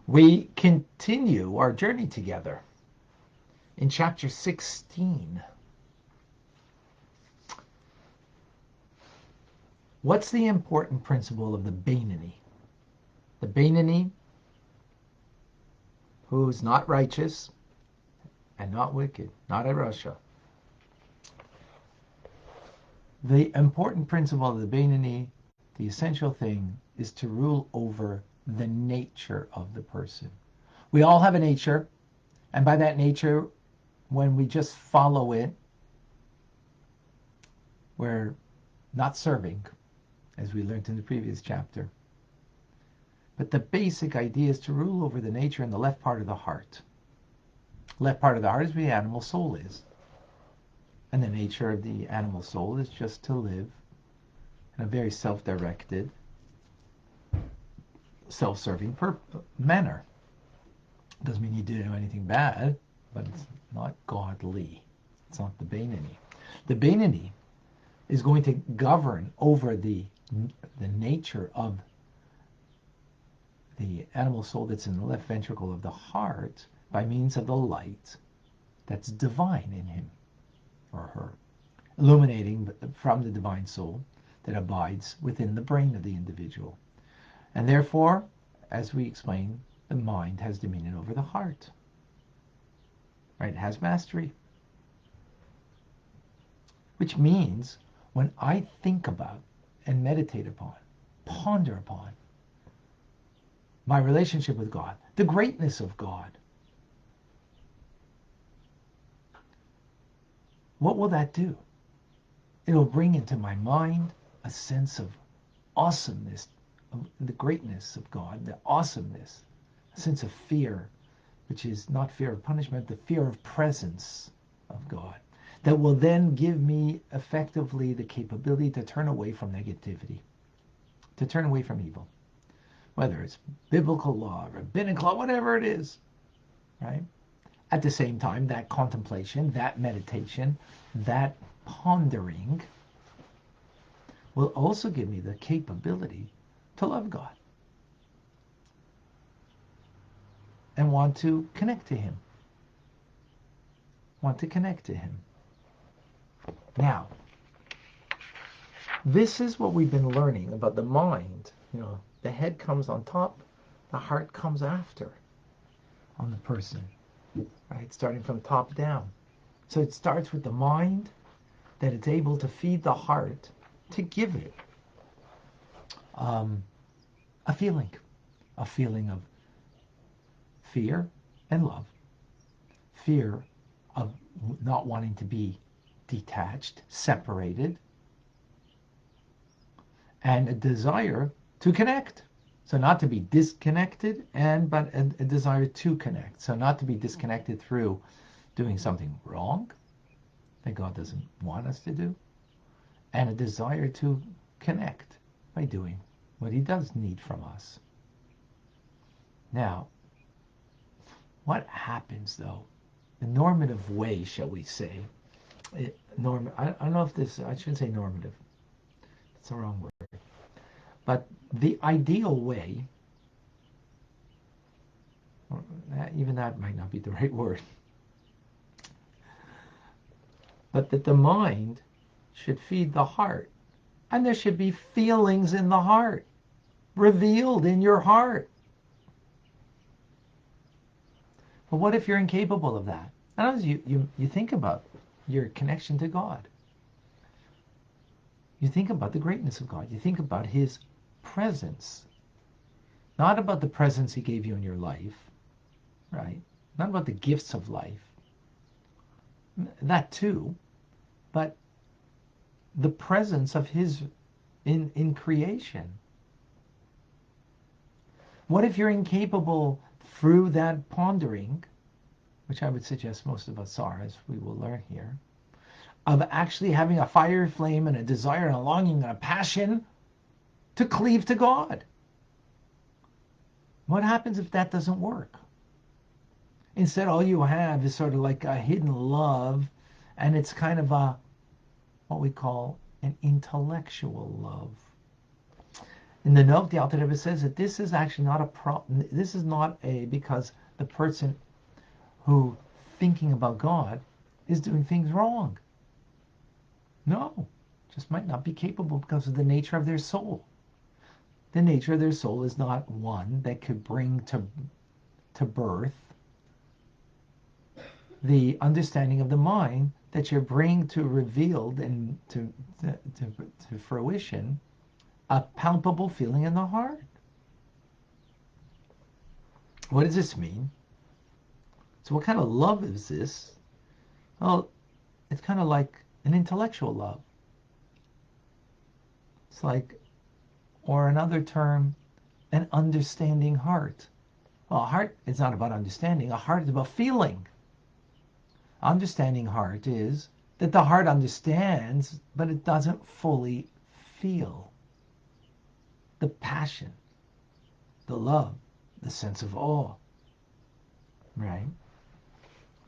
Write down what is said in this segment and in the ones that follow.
We continue our journey together in chapter 16. What's the important principle of the Beinoni? The Beinoni, who's not righteous and not wicked, not a Rasha. The important principle of the Beinoni, the essential thing, is to rule over the nature of the person. We all have a nature, and by that nature, when we just follow it, we're not serving, as we learned in the previous chapter. But the basic idea is to rule over the nature in the left part of the heart. Left part of the heart is where the animal soul is. And the nature of the animal soul is just to live in a very self-directed, self-serving manner. Doesn't mean you do anything bad, but it's not godly. It's not the Beinoni. The Beinoni is going to govern over the nature of the animal soul that's in the left ventricle of the heart by means of the light that's divine in him or her, illuminating from the divine soul that abides within the brain of the individual. And therefore, as we explained, the mind has dominion over the heart. Right? It has mastery. Which means when I think about and meditate upon, ponder upon my relationship with God, the greatness of God, what will that do? It'll bring into my mind a sense of awesomeness, of the greatness of God, the awesomeness, a sense of fear, which is not fear of punishment, the fear of presence of God, that will then give me effectively the capability to turn away from negativity, to turn away from evil, whether it's biblical law, rabbinic law, whatever it is, right? At the same time, that contemplation, that meditation, that pondering will also give me the capability to love God and want to connect to Him. Want to connect to Him. Now, this is what we've been learning about the mind. You know, the head comes on top, the heart comes after on the person, right? Starting from top down. So it starts with the mind, that it's able to feed the heart to give it a feeling of fear and love, fear of not wanting to be detached, separated, and a desire to connect. So not to be disconnected, but a desire to connect. So not to be disconnected through doing something wrong that God doesn't want us to do, and a desire to connect by doing what He does need from us. Now, what happens though? The normative way, shall we say? I don't know if this, I shouldn't say normative. It's the wrong word. But the ideal way, even that might not be the right word, but that the mind should feed the heart. And there should be feelings in the heart, revealed in your heart. But what if you're incapable of that? And as you think about your connection to God, you think about the greatness of God, you think about His presence, not about the presence He gave you in your life, right? Not about the gifts of life, that too, but the presence of His in creation. What if you're incapable through that pondering, which I would suggest most of us are, as we will learn here, of actually having a fire flame and a desire and a longing and a passion to cleave to God? What happens if that doesn't work? Instead, all you have is sort of like a hidden love, and it's kind of what we call an intellectual love. In the note, the Alter Rebbe says that this is actually not a problem. This is not because the person who thinking about God is doing things wrong. No, just might not be capable because of the nature of their soul. The nature of their soul is not one that could bring to birth the understanding of the mind that you bring to revealed and to fruition a palpable feeling in the heart. What does this mean? So what kind of love is this? Well, it's kind of like an intellectual love. It's like, or another term, an understanding heart. Well, a heart is not about understanding. A heart is about feeling. Understanding heart is that the heart understands, but it doesn't fully feel. The passion, the love, the sense of awe, right?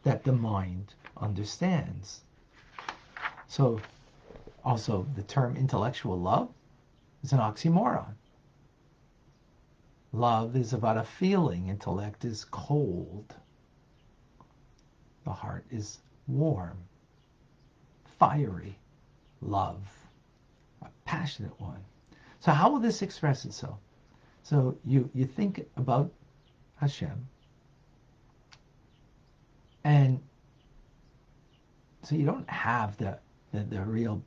That the mind understands. So also the term intellectual love is an oxymoron. Love is about a feeling. Intellect is cold. The heart is warm, fiery. Love, a passionate one. So how will this express itself? So you think about Hashem, and so you don't have the real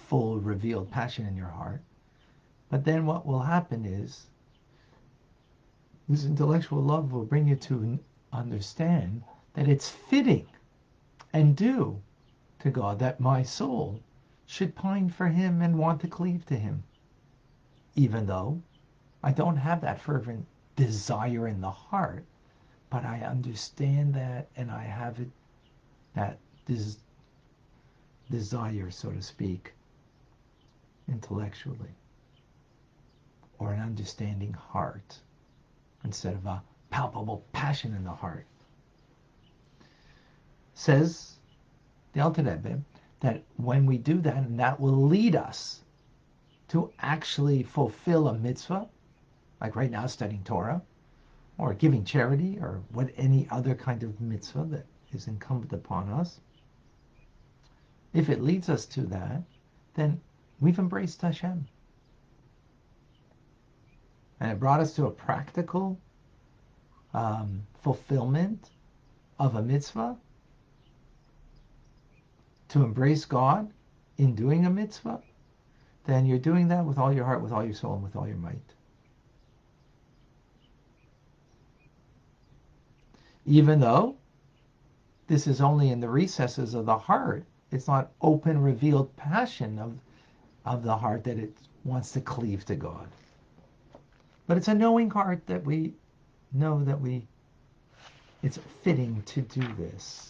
full revealed passion in your heart. But then what will happen is this intellectual love will bring you to understand that it's fitting and due to God that my soul should pine for him and want to cleave to him, even though I don't have that fervent desire in the heart, but I understand that and I have it, that desire, so to speak, intellectually, or an understanding heart instead of a palpable passion in the heart. Says the Alter Rebbe that when we do that, and that will lead us to actually fulfill a mitzvah, like right now studying Torah, or giving charity, or what any other kind of mitzvah that is incumbent upon us. If it leads us to that, then we've embraced Hashem. And it brought us to a practical fulfillment of a mitzvah, to embrace God in doing a mitzvah, then you're doing that with all your heart, with all your soul, and with all your might. Even though this is only in the recesses of the heart, it's not open, revealed passion of the heart that it wants to cleave to God. But it's a knowing heart that we know that it's fitting to do this.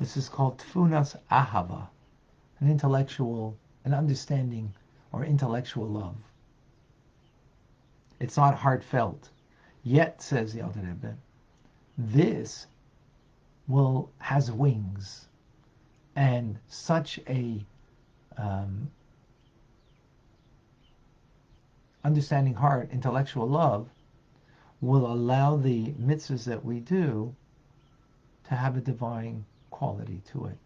This is called tfunas ahava, an understanding or intellectual love. It's not heartfelt. Yet, says the Alter Rebbe, this has wings, and such a understanding heart, intellectual love, will allow the mitzvahs that we do to have a divine quality to it.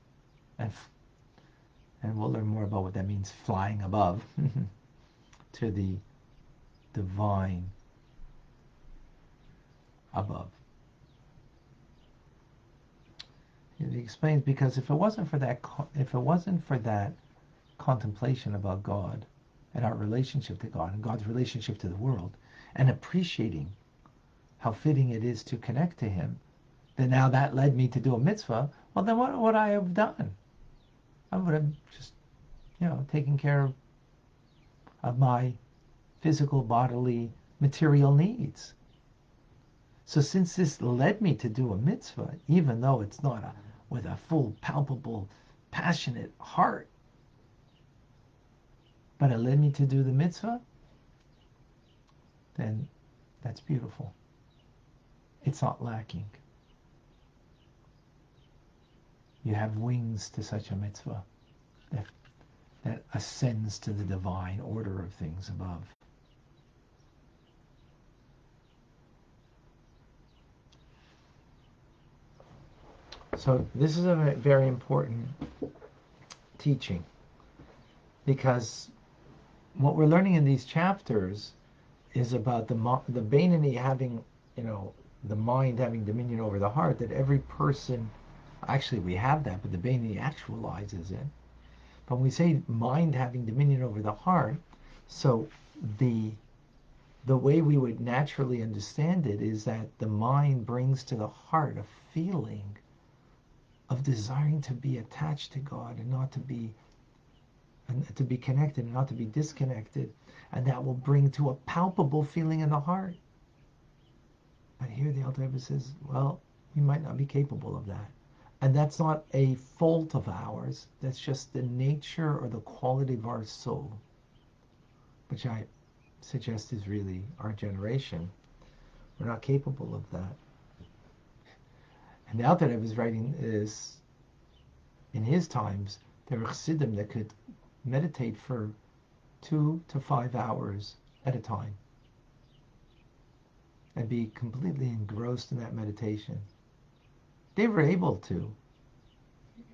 And we'll learn more about what that means, flying above to the divine above. He explains, because if it wasn't for that contemplation about God and our relationship to God and God's relationship to the world, and appreciating how fitting it is to connect to him, then now that led me to do a mitzvah. Well, then what would I have done? I would have just, taken care of my physical, bodily, material needs. So since this led me to do a mitzvah, even though it's not with a full, palpable, passionate heart, but it led me to do the mitzvah, then that's beautiful. It's not lacking. You have wings to such a mitzvah that, that ascends to the divine order of things above. So this is a very important teaching, because what we're learning in these chapters is about the Beinoni having, the mind having dominion over the heart. That every person, actually we have that, but the Beinoni actualizes it. But when we say mind having dominion over the heart, so the way we would naturally understand it is that the mind brings to the heart a feeling of desiring to be attached to God and not to be connected and not to be disconnected, and that will bring to a palpable feeling in the heart. But here the Alter Rebbe says, well, we might not be capable of that. And that's not a fault of ours. That's just the nature or the quality of our soul, which I suggest is really our generation. We're not capable of that. And the Alter Rebbe is writing this in his times. There were chassidim that could meditate for 2 to 5 hours at a time and be completely engrossed in that meditation. They were able to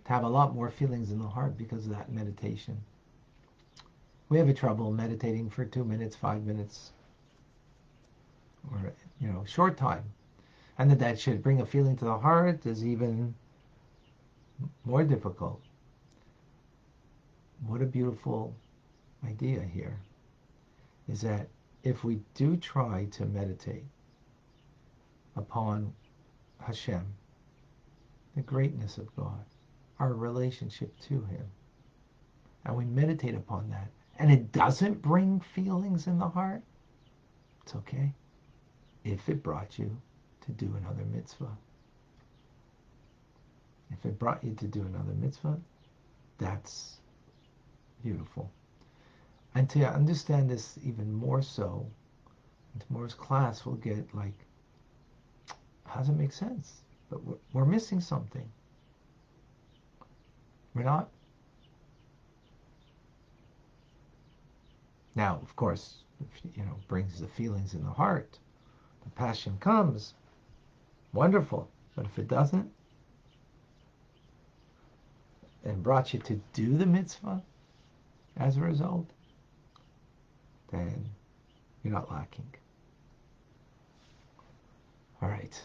have a lot more feelings in the heart because of that meditation. We have a trouble meditating for 2 minutes, 5 minutes, or short time. And that should bring a feeling to the heart is even more difficult. What a beautiful idea here is that if we do try to meditate upon Hashem, the greatness of God, our relationship to Him, and we meditate upon that, and it doesn't bring feelings in the heart, it's okay. If it brought you to do another mitzvah, if it brought you to do another mitzvah, that's beautiful. And to understand this even more so, in tomorrow's class we'll get how does it make sense? But we're missing something. We're not. Now, of course, if, brings the feelings in the heart, the passion comes, wonderful. But if it doesn't, and brought you to do the mitzvah as a result, then you're not lacking. All right.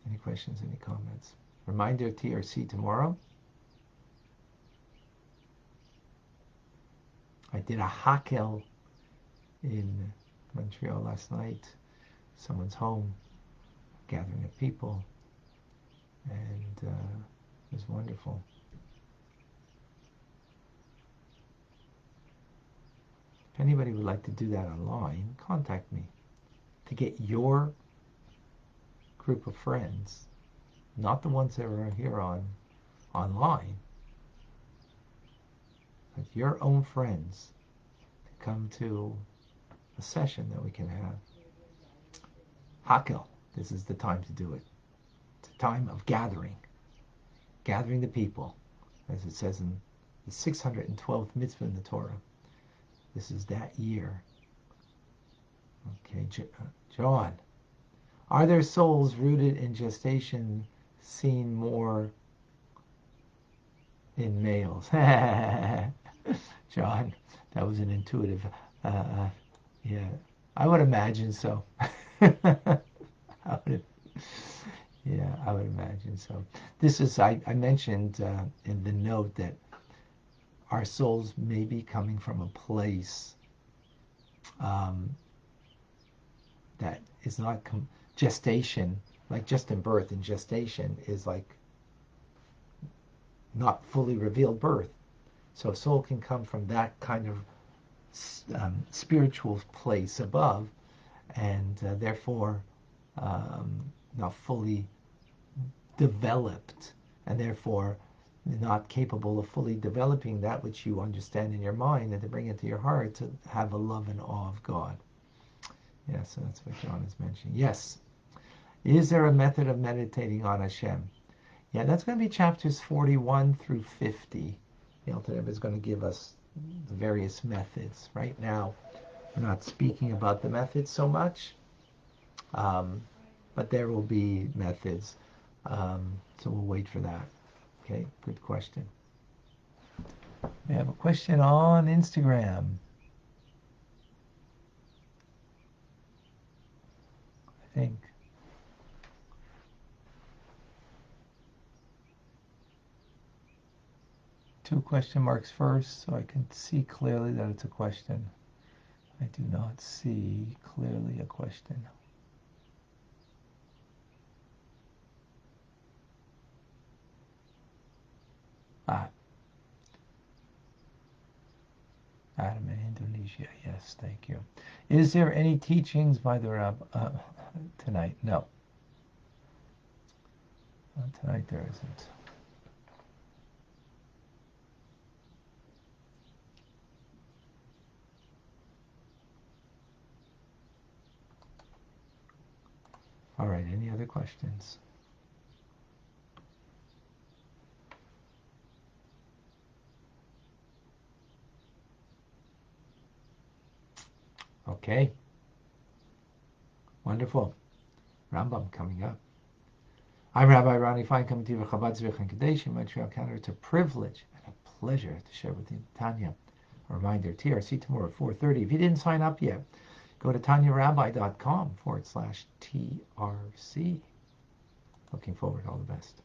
Any questions, any comments? Reminder, TRC tomorrow. I did a hakel in Montreal last night. Someone's home, gathering of people, and it was wonderful. If anybody would like to do that online, contact me to get your group of friends, not the ones that are here online, but your own friends, to come to a session that we can have. Hakel, this is the time to do it. It's a time of gathering the people, as it says in the 612th mitzvah in the Torah. This is that year. Okay, John. Are there souls rooted in gestation seen more in males? John, that was an intuitive, yeah, I would imagine so. I would imagine so. This is, I mentioned in the note that our souls may be coming from a place that is not gestation, like just in birth, and gestation is like not fully revealed birth. So a soul can come from that kind of spiritual place above, and therefore not fully developed, and therefore not capable of fully developing that which you understand in your mind, and to bring it to your heart, to have a love and awe of God. Yes, that's what John is mentioning. Yes. Is there a method of meditating on Hashem? Yeah, that's going to be chapters 41 through 50. The Alter Rebbe is going to give us the various methods. Right now, we're not speaking about the methods so much, but there will be methods. So we'll wait for that. Okay, good question. We have a question on Instagram. I think. Two question marks first, so I can see clearly that it's a question. I do not see clearly a question. Ah, Adam in Indonesia. Yes, thank you. Is there any teachings by the Rabbi tonight? No. Tonight there isn't. All right, any other questions? Okay. Wonderful. Rambam coming up. I'm Rabbi Ronnie Fine, coming to you from Chabad Zurich and Kadesh in Montreal, Canada. It's a privilege and a pleasure to share with you Tanya. A reminder, TRC tomorrow at 4:30. If you didn't sign up yet, go to tanyarabbi.com/TRC. Looking forward. All the best.